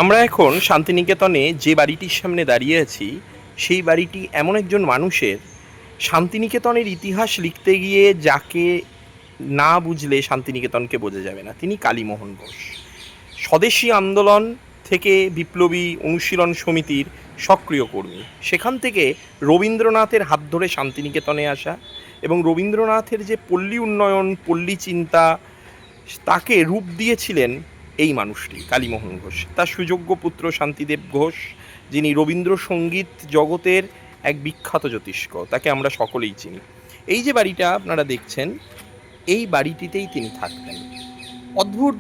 আমরা এখন শান্তিনিকেতনে যে বাড়িটির সামনে দাঁড়িয়ে আছি, সেই বাড়িটি এমন একজন মানুষের, শান্তিনিকেতনের ইতিহাস লিখতে গিয়ে যাকে না বুঝলে শান্তিনিকেতনকে বোঝা যাবে না। তিনি কালীমোহন ঘোষ। স্বদেশী আন্দোলন থেকে বিপ্লবী অনুশীলন সমিতির সক্রিয় কর্মী। সেখান থেকে রবীন্দ্রনাথের হাত ধরে শান্তিনিকেতনে আসা এবং রবীন্দ্রনাথের যে পল্লী উন্নয়ন, পল্লী চিন্তা, তাকে রূপ দিয়েছিলেন এই মানুষটি, কালীমোহন ঘোষ। তার সুযোগ্য পুত্র শান্তিদেব ঘোষ, যিনি রবীন্দ্রসঙ্গীত জগতের এক বিখ্যাত জ্যোতিষ্ক, তাকে আমরা সকলেই চিনি। এই যে বাড়িটা আপনারা দেখছেন, এই বাড়িটিতেই তিনি থাকতেন। অদ্ভুত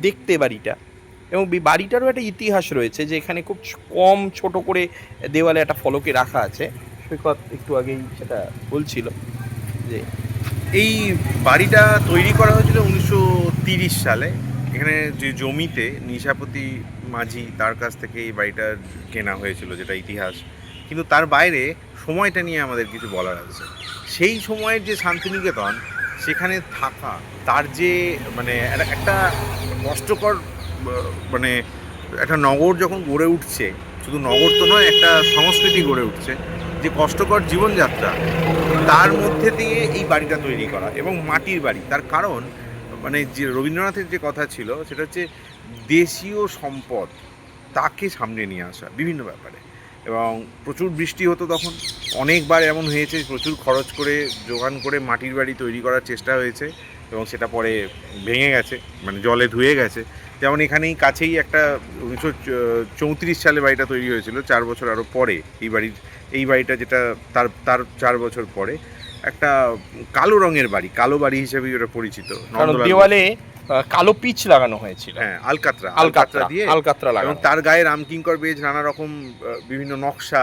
দেখতে বাড়িটা, এবং বাড়িটারও একটা ইতিহাস রয়েছে, যে এখানে খুব কম ছোট করে দেওয়ালে একটা ফলকে রাখা আছে। সৈকত একটু আগেই সেটা বলছিল যে এই বাড়িটা তৈরি করা হয়েছিল 1930 সালে। এখানে যে জমিতে নিশাপতি মাঝি, তার কাছ থেকে এই বাড়িটা কেনা হয়েছিল, যেটা ইতিহাস। কিন্তু তার বাইরে সময়টা নিয়ে আমাদের কিছু বলার আছে। সেই সময়ের যে শান্তিনিকেতন, সেখানে থাকা, তার যে মানে একটা কষ্টকর মানে একটা নগর যখন গড়ে উঠছে, শুধু নগর তো নয়, একটা সংস্কৃতি গড়ে উঠছে, যে কষ্টকর জীবনযাত্রা, তার মধ্যে দিয়ে এই বাড়িটা তৈরি করা, এবং মাটির বাড়ি। তার কারণ মানে যে রবীন্দ্রনাথের যে কথা ছিল, সেটা হচ্ছে দেশীয় সম্পদ তাকে সামনে নিয়ে আসা বিভিন্ন ব্যাপারে। এবং প্রচুর বৃষ্টি হতো তখন, অনেকবার এমন হয়েছে প্রচুর খরচ করে জোগান করে মাটির বাড়ি তৈরি করার চেষ্টা হয়েছে, এবং সেটা পরে ভেঙে গেছে, মানে জলে ধুয়ে গেছে। যেমন এখানেই কাছেই একটা 1934 সালে বাড়িটা তৈরি হয়েছিল, 4 বছর আরও পরে এই বাড়িটা যেটা তার তার 4 বছর পরে একটা কালো রঙের বাড়ি, কালো বাড়ি হিসেবেই ওটা পরিচিত। কারণ দেওয়ালে কালো পিচ লাগানো হয়েছিল। হ্যাঁ, আলকাতরা দিয়ে, আলকাতরা লাগানো, এবং তার গায়ে রামকিঙ্কর বেজ নানা রকম বিভিন্ন নকশা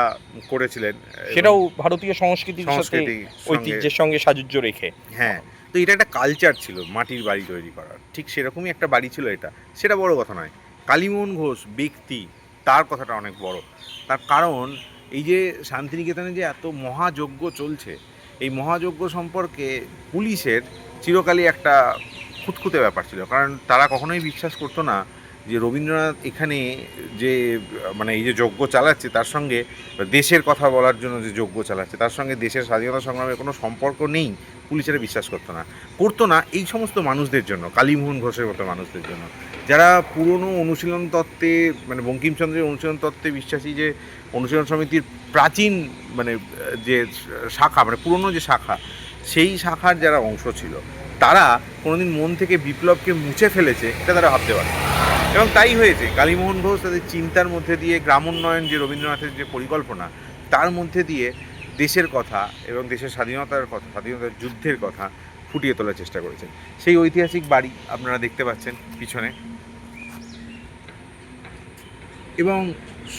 করেছিলেন, সেটাও ভারতীয় সংস্কৃতির সাথে, ঐতিহ্যের সঙ্গে সাযুজ্য রেখে। হ্যাঁ, তো এটা একটা কালচার ছিল মাটির বাড়ি তৈরি করার। ঠিক সেরকমই একটা বাড়ি ছিল এটা। সেটা বড় কথা নয়, কালীমোহন ঘোষ ব্যক্তি, তার কথাটা অনেক বড়। তার কারণ এই যে শান্তিনিকেতনে যে এত মহাযজ্ঞ চলছে, এই মহাযজ্ঞ সম্পর্কে পুলিশের চিরকালই একটা খুঁতখুঁতে ব্যাপার ছিল। কারণ তারা কখনোই বিশ্বাস করতো না যে রবীন্দ্রনাথ এখানে যে মানে এই যে যজ্ঞ চালাচ্ছে, তার সঙ্গে দেশের কথা বলার জন্য যে যজ্ঞ চালাচ্ছে, তার সঙ্গে দেশের স্বাধীনতা সংগ্রামের কোনো সম্পর্ক নেই। পুলিশেরা বিশ্বাস করতো না এই সমস্ত মানুষদের জন্য, কালীমোহন ঘোষের মতো মানুষদের জন্য, যারা পুরনো অনুশীলন তত্ত্বে, মানে বঙ্কিমচন্দ্রের অনুশীলন তত্ত্বে বিশ্বাসী, যে অনুশীলন সমিতির প্রাচীন মানে যে শাখা, মানে পুরনো যে শাখা, সেই শাখার যারা অংশ ছিল, তারা কোনোদিন মন থেকে বিপ্লবকে মুছে ফেলেছে, এটা তারা ভাবতে পারে। এবং তাই হয়েছে। কালীমোহন ঘোষ তাদের চিন্তার মধ্যে দিয়ে গ্রামোন্নয়ন, যে রবীন্দ্রনাথের যে পরিকল্পনা, তার মধ্যে দিয়ে দেশের কথা এবং দেশের স্বাধীনতার কথা, স্বাধীনতার যুদ্ধের কথা ফুটিয়ে তোলার চেষ্টা করেছেন। সেই ঐতিহাসিক বাড়ি আপনারা দেখতে পাচ্ছেন পিছনে। এবং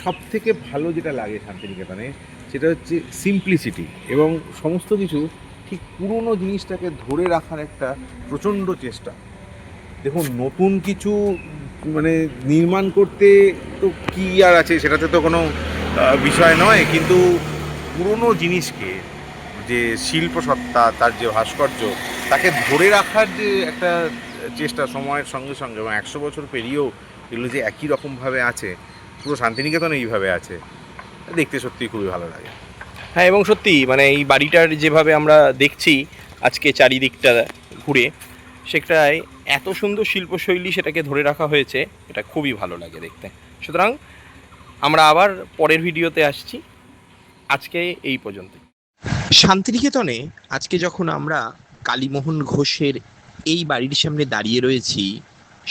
সবথেকে ভালো যেটা লাগে শান্তিনিকেতনে, সেটা হচ্ছে সিম্পলিসিটি, এবং সমস্ত কিছু ঠিক পুরনো জিনিসটাকে ধরে রাখার একটা প্রচণ্ড চেষ্টা। দেখুন, নতুন কিছু মানে নির্মাণ করতে তো কী আর আছে, সেটাতে তো কোনো বিষয় নয়, কিন্তু পুরনো জিনিসকে, যে শিল্পসত্তা, তার যে ভাস্কর্য, তাকে ধরে রাখার যে একটা চেষ্টা সময়ের সঙ্গে সঙ্গে, এবং 100 বছর পেরিয়েও এগুলো যে একই রকমভাবে আছে, পুরো শান্তিনিকেতন এইভাবে আছে, দেখতে সত্যিই খুবই ভালো লাগে। হ্যাঁ, এবং সত্যি মানে এই বাড়িটার যেভাবে আমরা দেখছি আজকে চারিদিকটা ঘুরে, সেটায় এত সুন্দর শিল্পশৈলী সেটাকে ধরে রাখা হয়েছে, এটা খুবই ভালো লাগে দেখতে। সুতরাং আমরা আবার পরের ভিডিওতে আসছি, আজকে এই পর্যন্ত। শান্তিনিকেতনে আজকে যখন আমরা কালীমোহন ঘোষের এই বাড়ির সামনে দাঁড়িয়ে রয়েছি,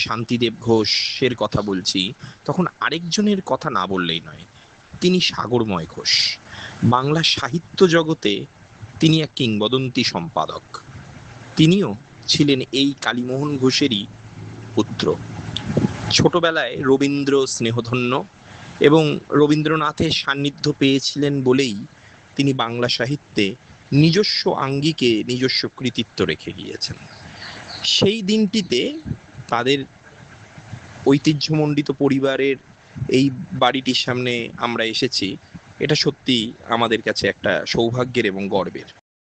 শান্তিদেব ঘোষের কথা বলছি, তখন আরেকজনের কথা না বললেই নয়। তিনি সাগরময় ঘোষ। বাংলা সাহিত্য জগতে তিনি এক কিংবদন্তি সম্পাদক। তিনিও ছিলেন এই কালীমোহন ঘোষেরই পুত্র। ছোটবেলায় রবীন্দ্র স্নেহধন্য এবং রবীন্দ্রনাথের সান্নিধ্য পেয়েছিলেন বলেই তিনি বাংলা সাহিত্যে নিজস্ব আঙ্গিকে নিজস্ব কৃতিত্ব রেখে গিয়েছেন। সেই দিনটিতে তাদের ঐতিহ্যমণ্ডিত পরিবারের এই বাড়িটির সামনে আমরা এসেছি, এটা সত্যি আমাদের কাছে একটা সৌভাগ্যের এবং গর্বের।